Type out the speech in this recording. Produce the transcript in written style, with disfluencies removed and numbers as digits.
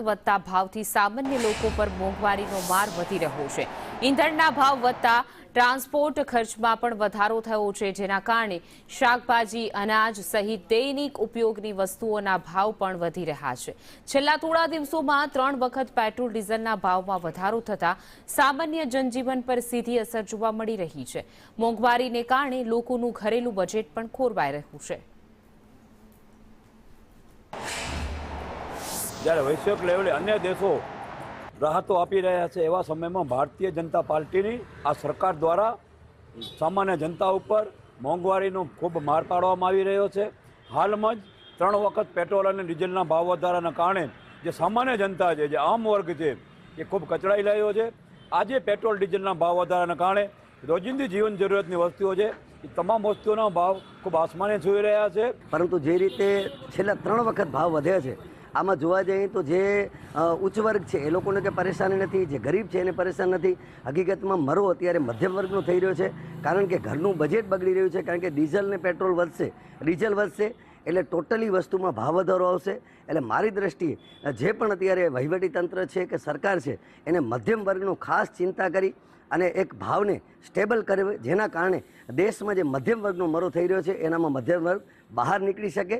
વધતા ભાવથી સામાન્ય લોકો પર મોંઘવારીનો માર વધી રહ્યો છે। ઈંધણના ભાવ વધતા ટ્રાન્સપોર્ટ ખર્ચમાં પણ વધારો થયો છે, જેના કારણે શાકભાજી, અનાજ સહિત દૈનિક ઉપયોગની વસ્તુઓના ભાવ પણ વધી રહ્યા છે। છેલ્લા થોડા દિવસોમાં 3 વખત પેટ્રોલ ડીઝલના ભાવમાં વધારો થતા સામાન્ય જનજીવન પર સીધી અસર જોવા મળી રહી છે। મોંઘવારીને કારણે લોકોનું ઘરેલું બજેટ પણ ખોરવાઈ રહ્યું છે। જ્યારે વૈશ્વિક લેવલે અન્ય દેશો રાહતો આપી રહ્યા છે, એવા સમયમાં ભારતીય જનતા પાર્ટીની આ સરકાર દ્વારા સામાન્ય જનતા ઉપર મોંઘવારીનો ખૂબ માર પાડવામાં આવી રહ્યો છે। હાલમાં જ 3 વખત પેટ્રોલ અને ડીઝલના ભાવ વધારાના કારણે જે સામાન્ય જનતા છે, જે આમ વર્ગ છે, એ ખૂબ કચડાઈ રહ્યો છે। આજે પેટ્રોલ ડીઝલના ભાવ વધારાના કારણે રોજિંદી જીવન જરૂરિયાતની વસ્તુઓ છે, એ તમામ વસ્તુઓના ભાવ ખૂબ આસમાને છૂઈ રહ્યા છે। પરંતુ જે રીતે છેલ્લા 3 વખત ભાવ વધ્યા છે, આમાં જોવા જઈએ તો જે ઉચ્ચ વર્ગ છે એ લોકોને કંઈ પરેશાની નથી, જે ગરીબ છે એને પરેશાન નથી। હકીકતમાં મરો અત્યારે મધ્યમ વર્ગનો થઈ રહ્યો છે, કારણ કે ઘરનું બજેટ બગડી રહ્યું છે। કારણ કે ડીઝલ ને પેટ્રોલ વધશે, ડીઝલ વધશે એટલે ટોટલી વસ્તુમાં ભાવ વધારો આવશે। એટલે મારી દ્રષ્ટિએ જે પણ અત્યારે વહીવટીતંત્ર છે કે સરકાર છે, એને મધ્યમ વર્ગનું ખાસ ચિંતા કરી અને એક ભાવને સ્ટેબલ કરે, જેના કારણે દેશમાં જે મધ્યમ વર્ગનો મરો થઈ રહ્યો છે એનામાં મધ્યમ વર્ગ બહાર નીકળી શકે।